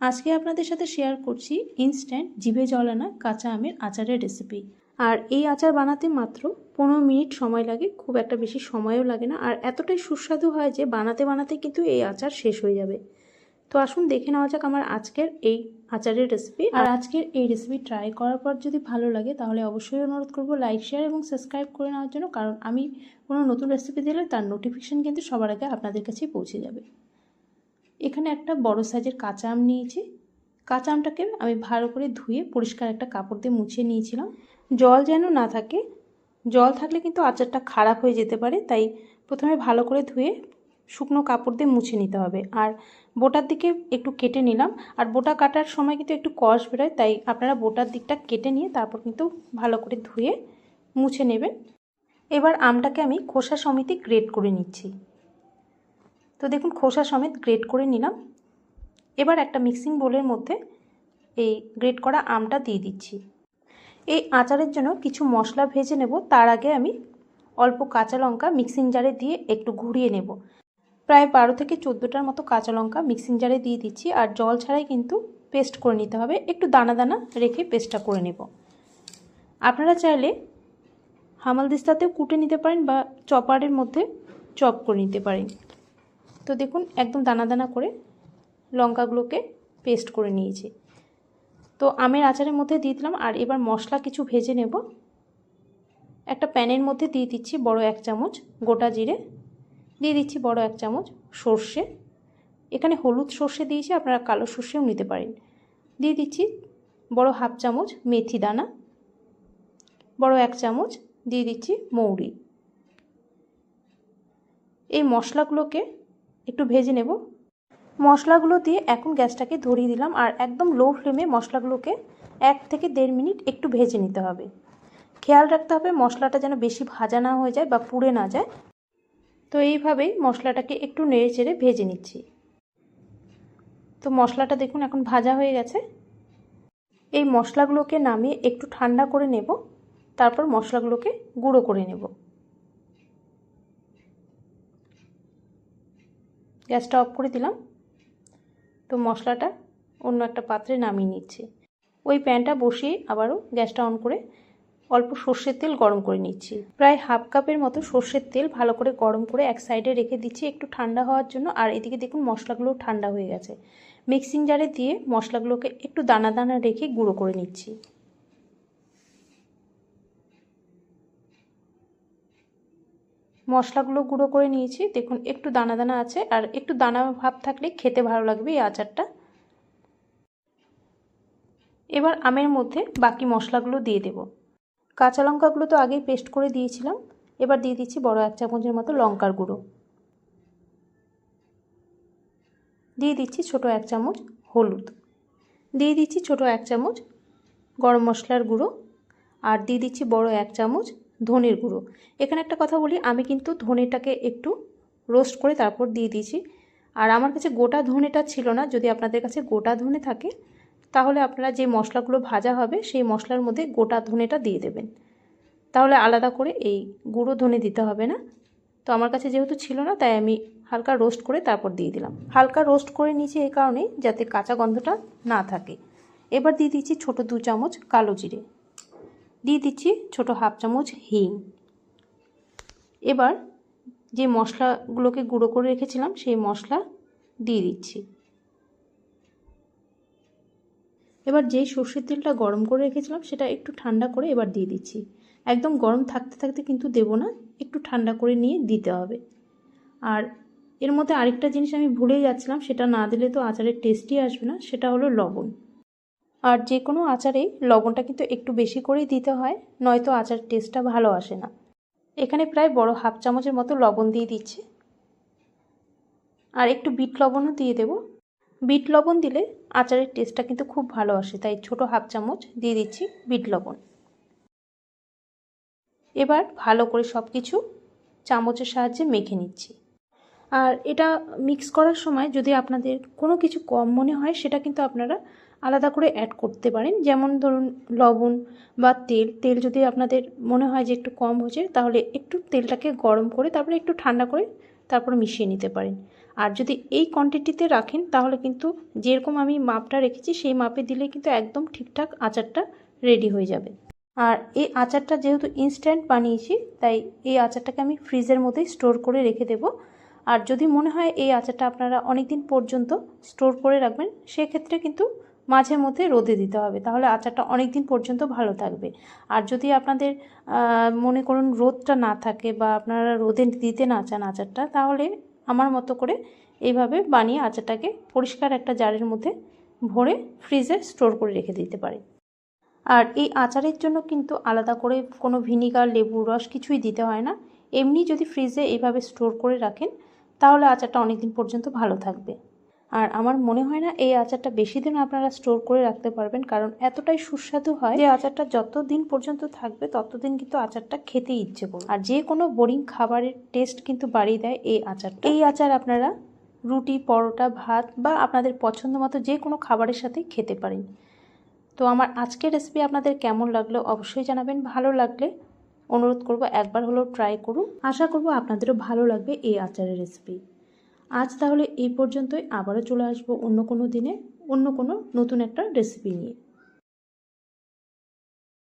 আজকে আপনাদের সাথে শেয়ার করছি ইনস্ট্যান্ট জিভে জল আনা কাঁচা আমের আচারের রেসিপি। আর এই আচার বানাতে মাত্র 15 মিনিট সময় লাগে, খুব একটা বেশি সময়ও লাগে না। আর এতটাই সুস্বাদু হয় যে বানাতে বানাতে কিন্তু এই আচার শেষ হয়ে যাবে। তো আসুন দেখে নেওয়া যাক আমার আজকের এই আচারের রেসিপি। আর আজকের এই রেসিপি ট্রাই করার পর যদি ভালো লাগে তাহলে অবশ্যই অনুরোধ করব লাইক, শেয়ার এবং সাবস্ক্রাইব করে নেওয়ার জন্য, কারণ আমি কোনো নতুন রেসিপি দিলে তার নোটিফিকেশান কিন্তু সবার আগে আপনাদের কাছেই পৌঁছে যাবে। এখানে একটা বড় সাইজের কাঁচা আম নিয়েছি। কাঁচা আমটাকে আমি ভালো করে ধুয়ে পরিষ্কার একটা কাপড় দিয়ে মুছিয়ে নিয়েছিলাম, জল যেন না থাকে। জল থাকলে কিন্তু আচারটা খারাপ হয়ে যেতে পারে, তাই প্রথমে ভালো করে ধুয়ে শুকনো কাপড় দিয়ে মুছে নিতে হবে। আর বোটার দিকে একটু কেটে নিলাম, আর বোটা কাটার সময় কিন্তু একটু কষ বেরোয়, তাই আপনারা বোটার দিকটা কেটে নিয়ে তারপর কিন্তু ভালো করে ধুয়ে মুছে নেবেন। এবার আমটাকে আমি খোসা সমেত গ্রেট করে নিচ্ছি। তো দেখুন খোসা সমেত গ্রেট করে নিলাম। এবার একটা মিক্সিং বোলের মধ্যে এই গ্রেট করা আমটা দিয়ে দিচ্ছি। এই আচারের জন্য কিছু মশলা ভেজে নেব, তার আগে আমি অল্প কাঁচা লঙ্কা মিক্সিং জারে দিয়ে একটু ঘুরিয়ে নেব। প্রায় 12 থেকে 14টার মতো কাঁচা লঙ্কা মিক্সিং জারে দিয়ে দিচ্ছি। আর জল ছাড়াই কিন্তু পেস্ট করে নিতে হবে, একটু দানা দানা রেখে পেস্টটা করে নেব। আপনারা চাইলে হামালদিস্তাতেও কুটে নিতে পারেন বা চপারের মধ্যে চপ করে নিতে পারেন। তো দেখুন একদম দানা দানা করে লঙ্কাগুলোকে পেস্ট করে নিয়েছি। তো আমের আচারের মধ্যে দিয়ে দিলাম। আর এবার মশলা কিছু ভেজে নেব। একটা প্যানের মধ্যে দিয়ে দিচ্ছি বড় 1 চামচ গোটা জিরে, দিয়ে দিচ্ছি বড় 1 চামচ সর্ষে। এখানে হলুদ সর্ষে দিয়েছি, আপনারা কালো সর্ষেও নিতে পারেন। দিয়ে দিচ্ছি বড় 1/2 চামচ মেথি দানা, বড় 1 চামচ দিয়ে দিচ্ছি মৌরি। এই মশলাগুলোকে একটু ভেজে নেব। মশলাগুলো দিয়ে এখন গ্যাসটাকে ধরিয়ে দিলাম, আর একদম লো ফ্লেমে মশলাগুলোকে 1 থেকে 1.5 মিনিট একটু ভেজে নিতে হবে। খেয়াল রাখতে হবে মশলাটা যেন বেশি ভাজা না হয়ে যায় বা পুড়ে না যায়। তো এইভাবেই মশলাটাকে একটু নেড়ে চেড়ে ভেজে নিচ্ছি। তো মশলাটা দেখুন এখন ভাজা হয়ে গেছে। এই মশলাগুলোকে নামিয়ে একটু ঠান্ডা করে নেব, তারপর মশলাগুলোকে গুঁড়ো করে নেব। গ্যাসটা অফ করে দিলাম। তো মশলাটা অন্য একটা পাত্রে নামিয়ে নিচ্ছি। ওই প্যানটা বসিয়ে আবারও গ্যাসটা অন করে অল্প সর্ষের তেল গরম করে নিচ্ছি। প্রায় 1/2 কাপের মতো সর্ষের তেল ভালো করে গরম করে এক সাইডে রেখে দিচ্ছি একটু ঠান্ডা হওয়ার জন্য। আর এদিকে দেখুন মশলাগুলো ঠান্ডা হয়ে গেছে। মিক্সিং জারে দিয়ে মশলাগুলোকে একটু দানা দানা রেখে গুঁড়ো করে নিচ্ছি। মশলাগুলো গুঁড়ো করে নিয়েছি, দেখুন একটু দানা দানা আছে। আর একটু দানা ভাব থাকলে খেতে ভালো লাগবে এই আচারটা। এবার আমের মধ্যে বাকি মশলাগুলো দিয়ে দেব। কাঁচা লঙ্কাগুলো তো আগেই পেস্ট করে দিয়েছিলাম। এবার দিয়ে দিচ্ছি বড় 1 চামচের মতো লঙ্কার গুঁড়ো, দিয়ে দিচ্ছি ছোট 1 চামচ হলুদ, দিয়ে দিচ্ছি ছোট 1 চামচ গরম মশলার গুঁড়ো, আর দিয়ে দিচ্ছি বড় 1 চামচ ধনের গুঁড়ো। এখানে একটা কথা বলি, আমি কিন্তু ধনেটাকে একটু রোস্ট করে তারপর দিয়ে দিয়েছি। আর আমার কাছে গোটা ধনেটা ছিল না। যদি আপনাদের কাছে গোটা ধনে থাকে তাহলে আপনারা যে মশলাগুলো ভাজা হবে সেই মশলার মধ্যে গোটা ধনেটা দিয়ে দেবেন, তাহলে আলাদা করে এই গুঁড়ো ধনে দিতে হবে না। তো আমার কাছে যেহেতু ছিল না তাই আমি হালকা রোস্ট করে তারপর দিয়ে দিলাম। হালকা রোস্ট করে নিয়েছি এই কারণেই যাতে কাঁচা গন্ধটা না থাকে। এবার দিয়ে দিচ্ছি ছোট 2 চামচ কালো জিরে, দিয়ে দিচ্ছি ছোট 1/2 চামচ হিং। এবার যে মশলাগুলোকে গুঁড়ো করে রেখেছিলাম সেই মশলা দিয়ে দিচ্ছি। এবার যেই সর্ষের তেলটা গরম করে রেখেছিলাম সেটা একটু ঠান্ডা করে এবার দিয়ে দিচ্ছি। একদম গরম থাকতে থাকতে কিন্তু দেব না, একটু ঠান্ডা করে নিয়ে দিতে হবে। আর এর মধ্যে আরেকটা জিনিস আমি ভুলেই যাচ্ছিলাম, সেটা না দিলে তো আচারের টেস্টই আসবে না, সেটা হলো লবণ। আর যে কোনো আচারেই লবণটা কিন্তু একটু বেশি করেই দিতে হয়, নয়তো আচার টেস্টটা ভালো আসে না। এখানে প্রায় বড় 1/2 চামচের মতো লবণ দিয়ে দিচ্ছি। আর একটু বিট লবণও দিয়ে দেব। বিট লবণ দিলে আচারের টেস্টটা কিন্তু খুব ভালো আসে, তাই ছোট 1/2 চামচ দিয়ে দিচ্ছি বিট লবণ। এবার ভালো করে সব কিছু চামচের সাহায্যে মেখে নিচ্ছি। আর এটা মিক্স করার সময় যদি আপনাদের কোনো কিছু কম মনে হয় সেটা কিন্তু আপনারা আলাদা করে অ্যাড করতে পারেন। যেমন ধরুন লবণ বা তেল যদি আপনাদের মনে হয় যে একটু কম হয়েছে তাহলে একটু তেলটাকে গরম করে তারপরে একটু ঠান্ডা করে তারপরে মিশিয়ে নিতে পারেন। আর যদি এই কোয়ান্টিটিতে রাখেন তাহলে কিন্তু যেরকম আমি মাপটা রেখেছি সেই মাপে দিলে কিন্তু একদম ঠিকঠাক আচারটা রেডি হয়ে যাবে। আর এই আচারটা যেহেতু ইনস্ট্যান্ট বানিয়েছি তাই এই আচারটাকে আমি ফ্রিজের মধ্যেই স্টোর করে রেখে দেব। আর যদি মনে হয় এই আচারটা আপনারা অনেক দিন পর্যন্ত স্টোর করে রাখবেন সেক্ষেত্রে কিন্তু মাঝে মধ্যে রোদে দিতে হবে, তাহলে আচারটা অনেক দিন পর্যন্ত ভালো থাকবে। আর যদি আপনাদের মনে করুন রোদটা না থাকে বা আপনারা রোদে দিতে না চান আচারটা, তাহলে আমার মতো করে এইভাবে বানিয়ে আচারটাকে পরিষ্কার একটা জারের মধ্যে ভরে ফ্রিজে স্টোর করে রেখে দিতে পারে। আর এই আচারের জন্য কিন্তু আলাদা করে কোনো ভিনিগার, লেবুর রস কিছুই দিতে হয় না। এমনি যদি ফ্রিজে এইভাবে স্টোর করে রাখেন তাহলে আচারটা অনেক দিন পর্যন্ত ভালো থাকবে। আর আমার মনে হয় না এই আচারটা বেশি দিন আপনারা স্টোর করে রাখতে পারবেন, কারণ এতটাই সুস্বাদু হয় যে আচারটা যত দিন পর্যন্ত থাকবে ততদিন কিন্তু আচারটা খেতে ইচ্ছে করবে। আর যে কোনো বোরিং খাবারের টেস্ট কিন্তু বাড়িয়ে দেয় এই আচারটা। এই আচার আপনারা রুটি, পরোটা, ভাত বা আপনাদের পছন্দ মতো যে কোনো খাবারের সাথে খেতে পারেন। তো আমার আজকের রেসিপি আপনাদের কেমন লাগলো অবশ্যই জানাবেন। ভালো লাগলে অনুরোধ করব একবার হলেও ট্রাই করুন। আশা করব আপনাদেরও ভালো লাগবে এই আচারের রেসিপি। আজ তাহলে এই পর্যন্তই, আবারও চলে আসবো অন্য কোনো দিনে অন্য কোনো নতুন একটা রেসিপি নিয়ে।